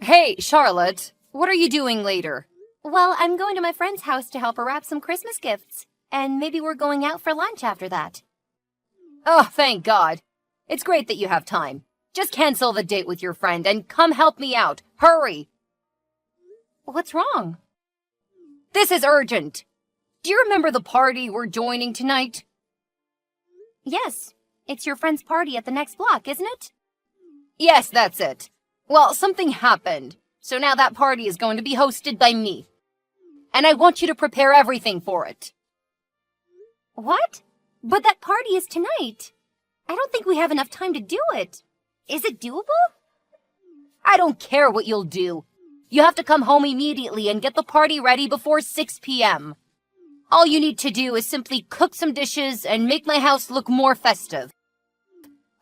Hey, Charlotte, what are you doing later? Well, I'm going to my friend's house to help her wrap some Christmas gifts. And maybe we're going out for lunch after that. Oh, thank God. It's great that you have time. Just cancel the date with your friend and come help me out. Hurry! What's wrong? This is urgent. Do you remember the party we're joining tonight? Yes, it's your friend's party at the next block, isn't it? Yes, that's it. Well, something happened, so now that party is going to be hosted by me. And I want you to prepare everything for it. What? But that party is tonight. I don't think we have enough time to do it. Is it doable? I don't care what you'll do. You have to come home immediately and get the party ready before 6 p.m. All you need to do is simply cook some dishes and make my house look more festive.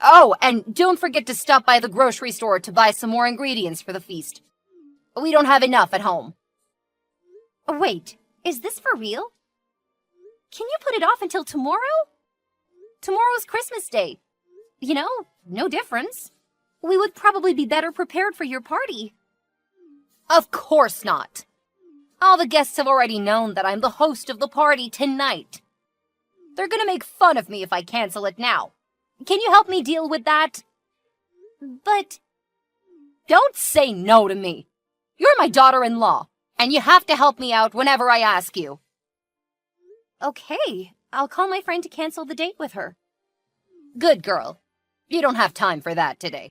Oh, and don't forget to stop by the grocery store to buy some more ingredients for the feast. We don't have enough at home. Wait, is this for real? Can you put it off until tomorrow? Tomorrow's Christmas Day. You know, no difference. We would probably be better prepared for your party. Of course not. All the guests have already known that I'm the host of the party tonight. They're gonna make fun of me if I cancel it now. Can you help me deal with that? But... Don't say no to me. You're my daughter-in-law, and you have to help me out whenever I ask you. Okay, I'll call my friend to cancel the date with her. Good girl. You don't have time for that today.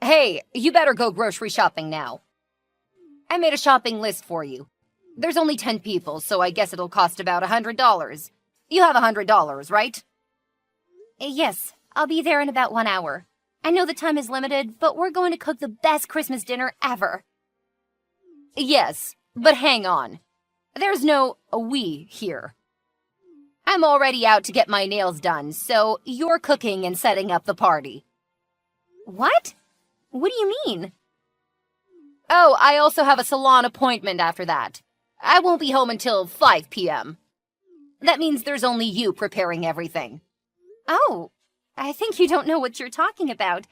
Hey, you better go grocery shopping now. I made a shopping list for you. There's only 10 people, so I guess it'll cost about $100. You have $100, right? Yes, I'll be there in about 1 hour. I know the time is limited, but we're going to cook the best Christmas dinner ever. Yes, but hang on. There's no we here. I'm already out to get my nails done, so you're cooking and setting up the party. What? What do you mean? Oh, I also have a salon appointment after that. I won't be home until 5 p.m. That means there's only you preparing everything. Oh, I think you don't know what you're talking about.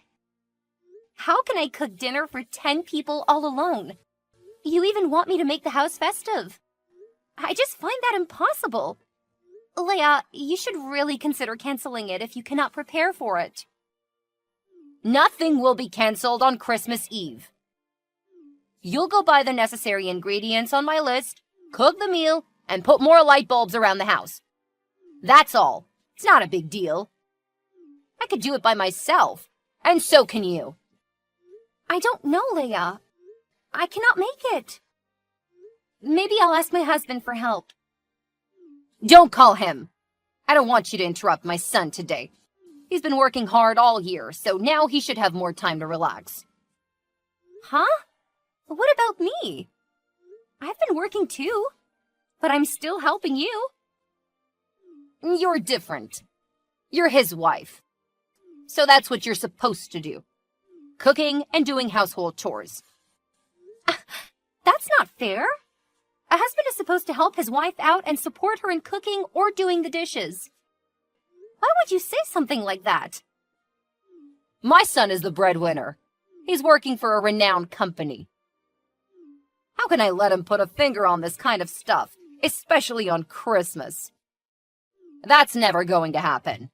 How can I cook dinner for 10 people all alone? You even want me to make the house festive. I just find that impossible. Leia, you should really consider canceling it if you cannot prepare for it. Nothing will be canceled on Christmas Eve. You'll go buy the necessary ingredients on my list, cook the meal, and put more light bulbs around the house. That's all. It's not a big deal. I could do it by myself, and so can you. I don't know, Leia. I cannot make it. Maybe I'll ask my husband for help. Don't call him. I don't want you to interrupt my son today. He's been working hard all year, so now he should have more time to relax. Huh? What about me? I've been working too, but I'm still helping you. You're different. You're his wife. So that's what you're supposed to do. Cooking and doing household chores. That's not fair. A husband is supposed to help his wife out and support her in cooking or doing the dishes. Why would you say something like that? My son is the breadwinner. He's working for a renowned company. How can I let him put a finger on this kind of stuff, especially on Christmas? That's never going to happen.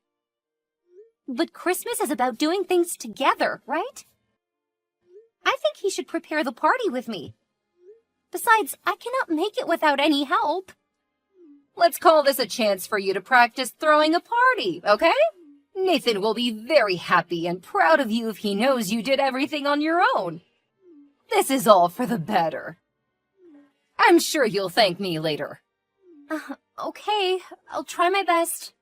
But Christmas is about doing things together, right? I think he should prepare the party with me. Besides, I cannot make it without any help. Let's call this a chance for you to practice throwing a party, okay? Nathan will be very happy and proud of you if he knows you did everything on your own. This is all for the better. I'm sure you'll thank me later. Okay, I'll try my best.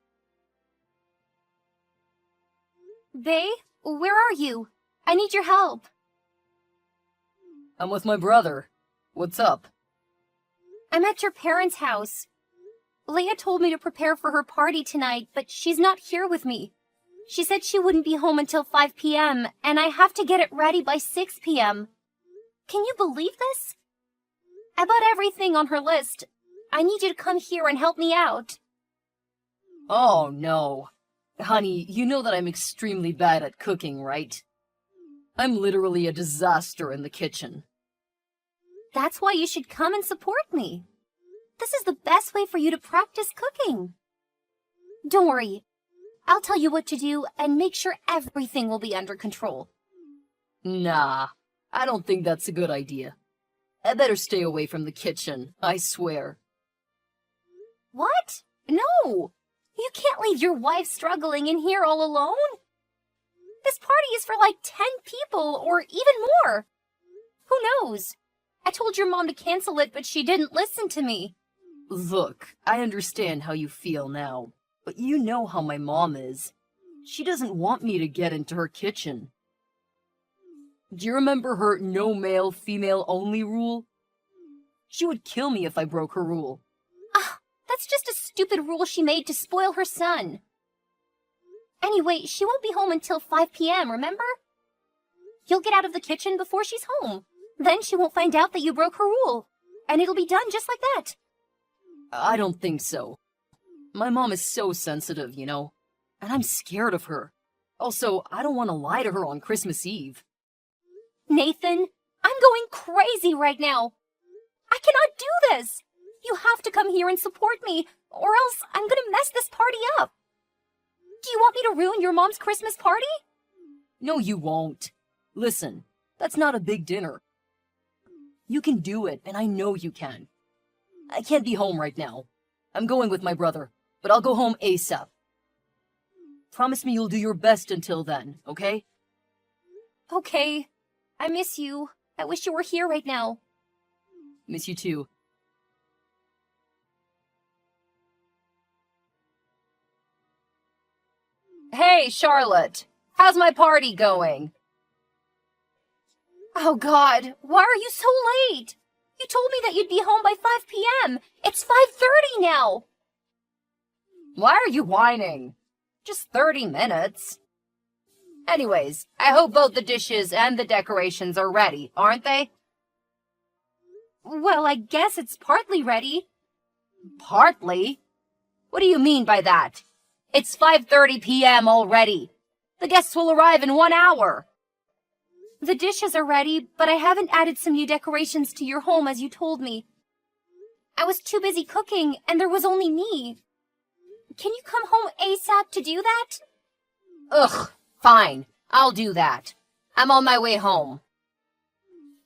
Bae, where are you? I need your help. I'm with my brother. What's up? I'm at your parents' house. Leia told me to prepare for her party tonight, but she's not here with me. She said she wouldn't be home until 5 p.m., and I have to get it ready by 6 p.m. Can you believe this? I bought everything on her list. I need you to come here and help me out. Oh, no. Honey, you know that I'm extremely bad at cooking, right? I'm literally a disaster in the kitchen. That's why you should come and support me. This is the best way for you to practice cooking. Don't worry. I'll tell you what to do and make sure everything will be under control. Nah, I don't think that's a good idea. I better stay away from the kitchen, I swear. What? No! You can't leave your wife struggling in here all alone. This party is for like 10 people or even more. Who knows? I told your mom to cancel it, but she didn't listen to me. Look, I understand how you feel now, but you know how my mom is. She doesn't want me to get into her kitchen. Do you remember her no male, female only rule? She would kill me if I broke her rule. That's just a stupid rule she made to spoil her son. Anyway, she won't be home until 5 p.m., remember? You'll get out of the kitchen before she's home. Then she won't find out that you broke her rule. And it'll be done just like that. I don't think so. My mom is so sensitive, you know, and I'm scared of her. Also, I don't want to lie to her on Christmas Eve. Nathan, I'm going crazy right now. I cannot do this. You have to come here and support me, or else I'm gonna mess this party up. Do you want me to ruin your mom's Christmas party? No, you won't. Listen, that's not a big dinner. You can do it, and I know you can. I can't be home right now. I'm going with my brother, but I'll go home ASAP. Promise me you'll do your best until then, okay? Okay. I miss you. I wish you were here right now. Miss you too. Hey, Charlotte. How's my party going? Oh God, why are you so late? You told me that you'd be home by 5 p.m. It's 5:30 now. Why are you whining? Just 30 minutes. Anyways, I hope both the dishes and the decorations are ready, aren't they? Well, I guess it's partly ready. Partly? What do you mean by that? It's 5:30 p.m. already. The guests will arrive in 1 hour. The dishes are ready, but I haven't added some new decorations to your home as you told me. I was too busy cooking, and there was only me. Can you come home ASAP to do that? Ugh, fine. I'll do that. I'm on my way home.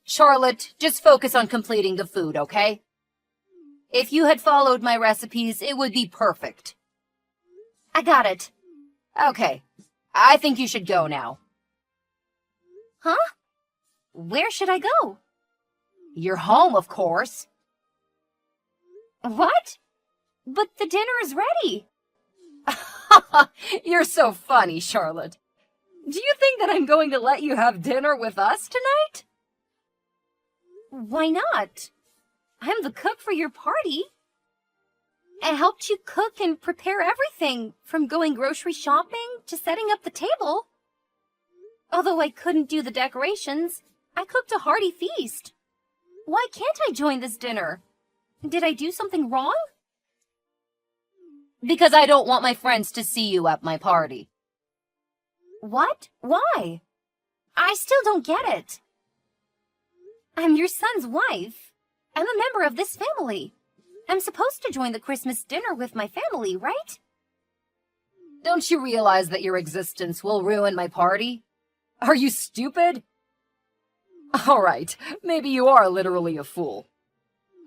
Charlotte, just focus on completing the food, okay? If you had followed my recipes, it would be perfect. I got it. Okay, I think you should go now. Huh? Where should I go? You're home, of course. What? But the dinner is ready. You're so funny, Charlotte. Do you think that I'm going to let you have dinner with us tonight? Why not? I'm the cook for your party. I helped you cook and prepare everything, from going grocery shopping to setting up the table. Although I couldn't do the decorations, I cooked a hearty feast. Why can't I join this dinner? Did I do something wrong? Because I don't want my friends to see you at my party. What? Why? I still don't get it. I'm your son's wife. I'm a member of this family. I'm supposed to join the Christmas dinner with my family, right? Don't you realize that your existence will ruin my party? Are you stupid? All right, maybe you are literally a fool.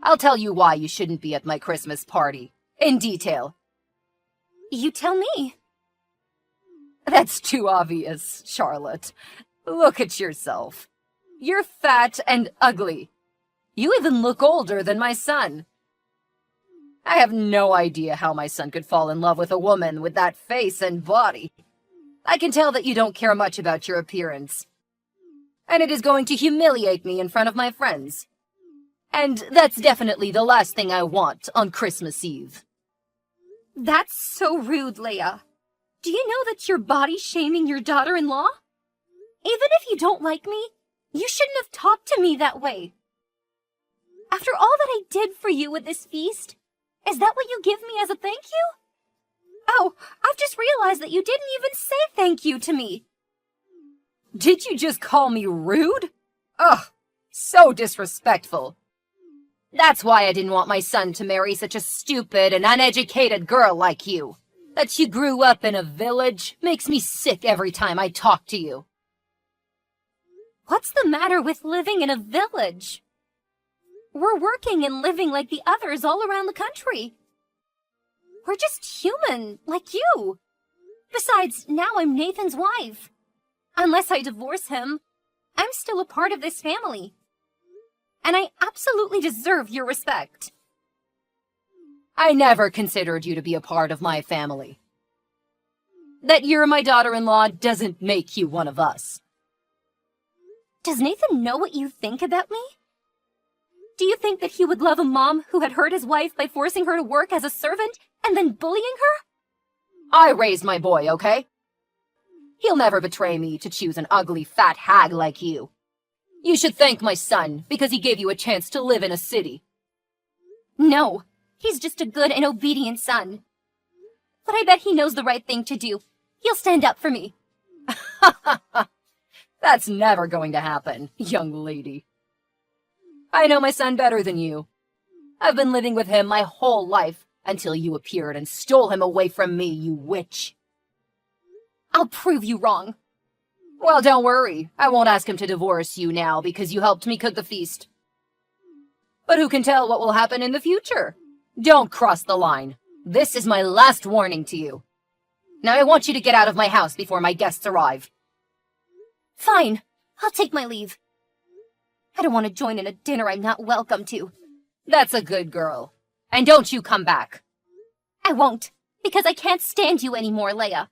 I'll tell you why you shouldn't be at my Christmas party, in detail. You tell me. That's too obvious, Charlotte. Look at yourself. You're fat and ugly. You even look older than my son. I have no idea how my son could fall in love with a woman with that face and body. I can tell that you don't care much about your appearance. And it is going to humiliate me in front of my friends. And that's definitely the last thing I want on Christmas Eve. That's so rude, Leia. Do you know that you're body shaming your daughter-in-law? Even if you don't like me, you shouldn't have talked to me that way. After all that I did for you with this feast, is that what you give me as a thank you? Oh, I've just realized that you didn't even say thank you to me. Did you just call me rude? Ugh, so disrespectful. That's why I didn't want my son to marry such a stupid and uneducated girl like you. That you grew up in a village makes me sick every time I talk to you. What's the matter with living in a village? We're working and living like the others all around the country. We're just human, like you. Besides, now I'm Nathan's wife. Unless I divorce him, I'm still a part of this family. And I absolutely deserve your respect. I never considered you to be a part of my family. That you're my daughter-in-law doesn't make you one of us. Does Nathan know what you think about me? Do you think that he would love a mom who had hurt his wife by forcing her to work as a servant and then bullying her? I raised my boy, okay? He'll never betray me to choose an ugly fat hag like you. You should thank my son because he gave you a chance to live in a city. No, he's just a good and obedient son. But I bet he knows the right thing to do. He'll stand up for me. That's never going to happen, young lady. I know my son better than you. I've been living with him my whole life until you appeared and stole him away from me, you witch. I'll prove you wrong. Well, don't worry. I won't ask him to divorce you now because you helped me cook the feast. But who can tell what will happen in the future? Don't cross the line. This is my last warning to you. Now I want you to get out of my house before my guests arrive. Fine, I'll take my leave. I don't want to join in a dinner I'm not welcome to. That's a good girl. And don't you come back. I won't, because I can't stand you anymore, Leia.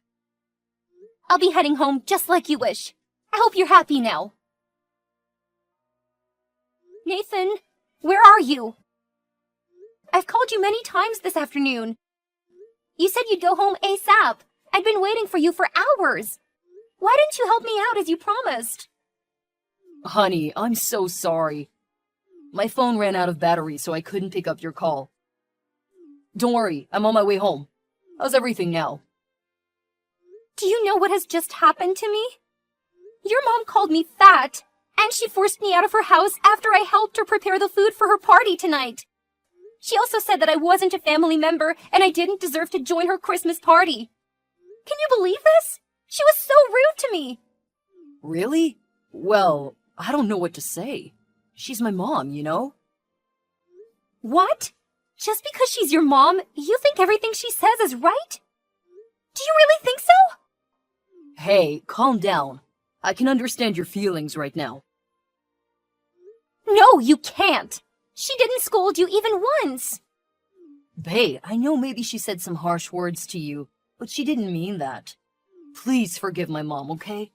I'll be heading home just like you wish. I hope you're happy now. Nathan, where are you? I've called you many times this afternoon. You said you'd go home ASAP. I'd been waiting for you for hours. Why didn't you help me out as you promised? Honey, I'm so sorry. My phone ran out of battery, so I couldn't pick up your call. Don't worry, I'm on my way home. How's everything now? Do you know what has just happened to me? Your mom called me fat, and she forced me out of her house after I helped her prepare the food for her party tonight. She also said that I wasn't a family member and I didn't deserve to join her Christmas party. Can you believe this? She was so rude to me. Really? Well, I don't know what to say. She's my mom, you know? What? Just because she's your mom, you think everything she says is right? Do you really think so? Hey, calm down. I can understand your feelings right now. No, you can't. She didn't scold you even once. Bae, I know maybe she said some harsh words to you, but she didn't mean that. Please forgive my mom, okay?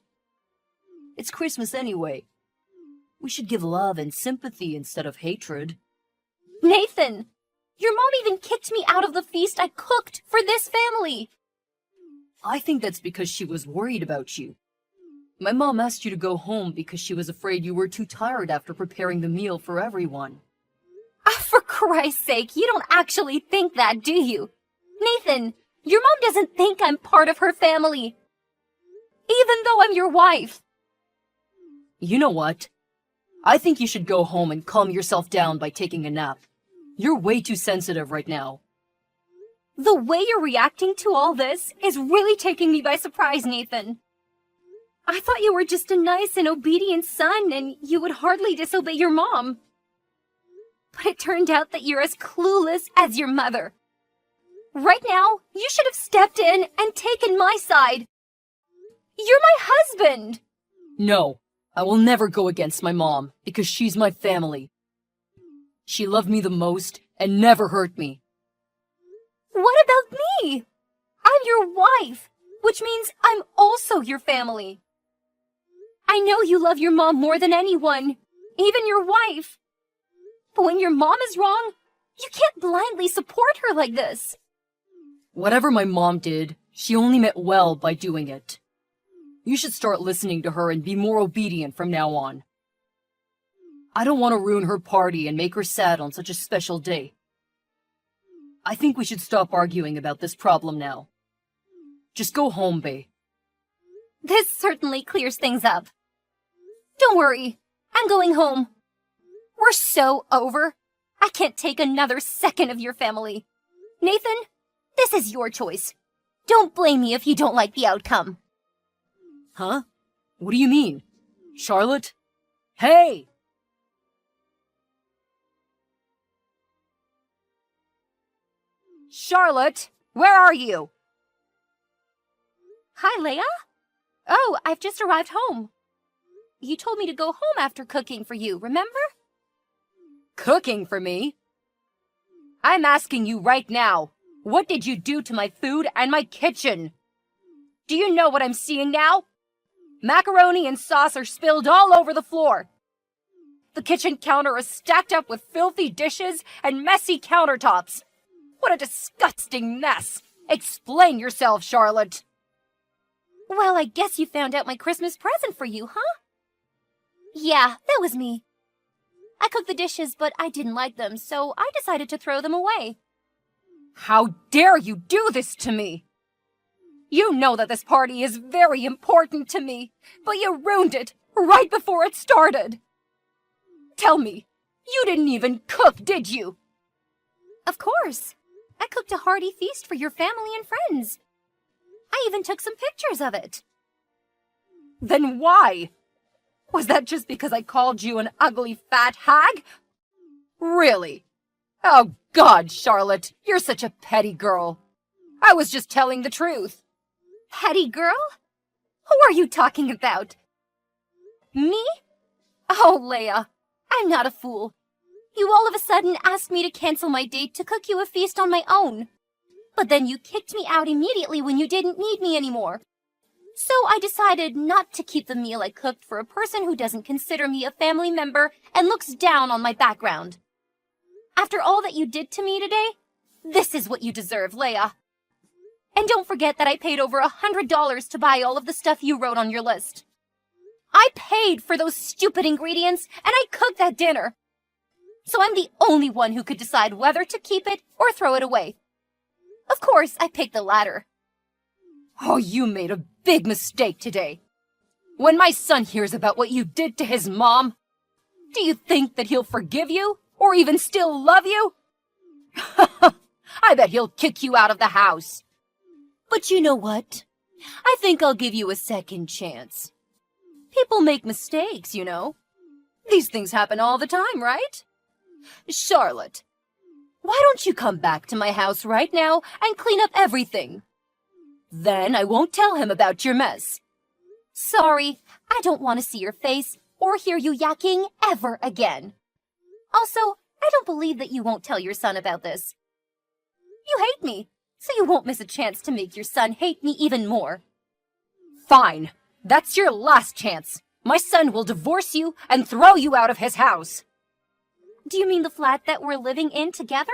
It's Christmas anyway. We should give love and sympathy instead of hatred. Nathan, your mom even kicked me out of the feast I cooked for this family. I think that's because she was worried about you. My mom asked you to go home because she was afraid you were too tired after preparing the meal for everyone. For Christ's sake, you don't actually think that, do you? Nathan, your mom doesn't think I'm part of her family. Even though I'm your wife. You know what? I think you should go home and calm yourself down by taking a nap. You're way too sensitive right now. The way you're reacting to all this is really taking me by surprise, Nathan. I thought you were just a nice and obedient son and you would hardly disobey your mom. But it turned out that you're as clueless as your mother. Right now, you should have stepped in and taken my side. You're my husband! No, I will never go against my mom because she's my family. She loved me the most and never hurt me. What about me? I'm your wife, which means I'm also your family. I know you love your mom more than anyone, even your wife. But when your mom is wrong, you can't blindly support her like this. Whatever my mom did, she only meant well by doing it. You should start listening to her and be more obedient from now on. I don't want to ruin her party and make her sad on such a special day. I think we should stop arguing about this problem now. Just go home, Bae. This certainly clears things up. Don't worry. I'm going home. We're so over. I can't take another second of your family. Nathan, this is your choice. Don't blame me if you don't like the outcome. Huh? What do you mean? Charlotte? Hey! Charlotte, where are you? Hi, Leia. Oh, I've just arrived home. You told me to go home after cooking for you, remember? Cooking for me? I'm asking you right now, what did you do to my food and my kitchen? Do you know what I'm seeing now? Macaroni and sauce are spilled all over the floor. The kitchen counter is stacked up with filthy dishes and messy countertops. What a disgusting mess! Explain yourself, Charlotte. Well, I guess you found out my Christmas present for you, huh? Yeah, that was me. I cooked the dishes, but I didn't like them, so I decided to throw them away. How dare you do this to me? You know that this party is very important to me, but you ruined it right before it started. Tell me, you didn't even cook, did you? Of course. I cooked a hearty feast for your family and friends. I even took some pictures of it. Then why? Was that just because I called you an ugly fat hag? Really? Oh God, Charlotte, you're such a petty girl. I was just telling the truth. Petty girl? Who are you talking about? Me? Oh, Leia, I'm not a fool. You all of a sudden asked me to cancel my date to cook you a feast on my own. But then you kicked me out immediately when you didn't need me anymore. So I decided not to keep the meal I cooked for a person who doesn't consider me a family member and looks down on my background. After all that you did to me today, this is what you deserve, Leia. And don't forget that I paid over $100 to buy all of the stuff you wrote on your list. I paid for those stupid ingredients, and I cooked that dinner. So I'm the only one who could decide whether to keep it or throw it away. Of course, I picked the latter. Oh, you made a big mistake today. When my son hears about what you did to his mom, do you think that he'll forgive you or even still love you? I bet he'll kick you out of the house. But you know what? I think I'll give you a second chance. People make mistakes, you know. These things happen all the time, right? Charlotte, why don't you come back to my house right now and clean up everything? Then I won't tell him about your mess. Sorry, I don't want to see your face or hear you yakking ever again. Also, I don't believe that you won't tell your son about this. You hate me, so you won't miss a chance to make your son hate me even more. Fine. That's your last chance. My son will divorce you and throw you out of his house. Do you mean the flat that we're living in together?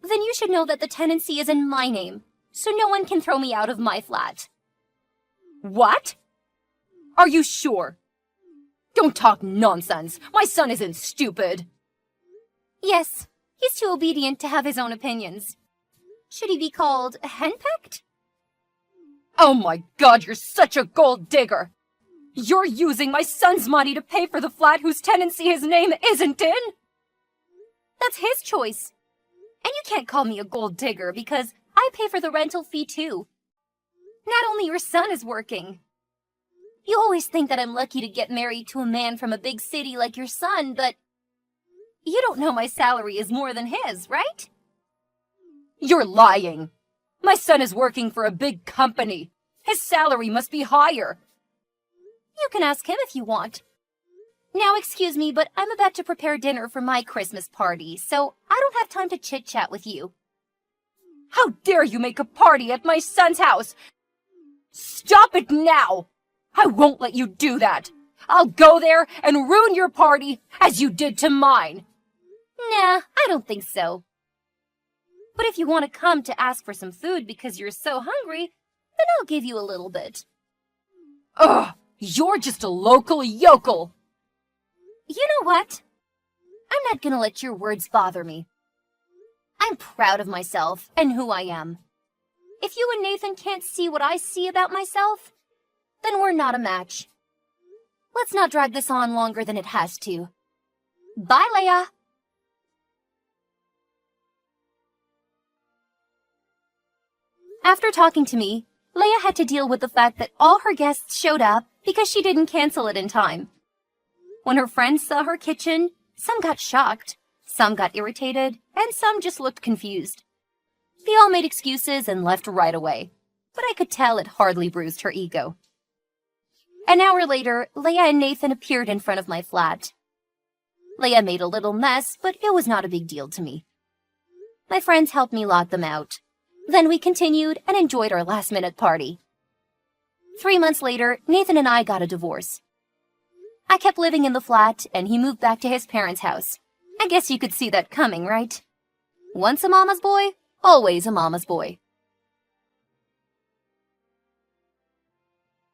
Then you should know that the tenancy is in my name, so no one can throw me out of my flat. What? Are you sure? Don't talk nonsense. My son isn't stupid. Yes, he's too obedient to have his own opinions. Should he be called henpecked? Oh my God, you're such a gold digger. You're using my son's money to pay for the flat whose tenancy his name isn't in? That's his choice. And you can't call me a gold digger because I pay for the rental fee too. Not only your son is working. You always think that I'm lucky to get married to a man from a big city like your son, but you don't know my salary is more than his, right? You're lying. My son is working for a big company. His salary must be higher. You can ask him if you want. Now, excuse me, but I'm about to prepare dinner for my Christmas party, so I don't have time to chit-chat with you. How dare you make a party at my son's house? Stop it now! I won't let you do that. I'll go there and ruin your party as you did to mine. Nah, I don't think so. But if you want to come to ask for some food because you're so hungry, then I'll give you a little bit. Ugh, you're just a local yokel. You know what? I'm not gonna let your words bother me. I'm proud of myself and who I am. If you and Nathan can't see what I see about myself, then we're not a match. Let's not drag this on longer than it has to. Bye, Leia! After talking to me, Leia had to deal with the fact that all her guests showed up because she didn't cancel it in time. When her friends saw her kitchen, some got shocked, some got irritated, and some just looked confused. They all made excuses and left right away, but I could tell it hardly bruised her ego. An hour later, Leia and Nathan appeared in front of my flat. Leia made a little mess, but it was not a big deal to me. My friends helped me lock them out. Then we continued and enjoyed our last-minute party. 3 months later, Nathan and I got a divorce. I kept living in the flat, and he moved back to his parents' house. I guess you could see that coming, right? Once a mama's boy, always a mama's boy.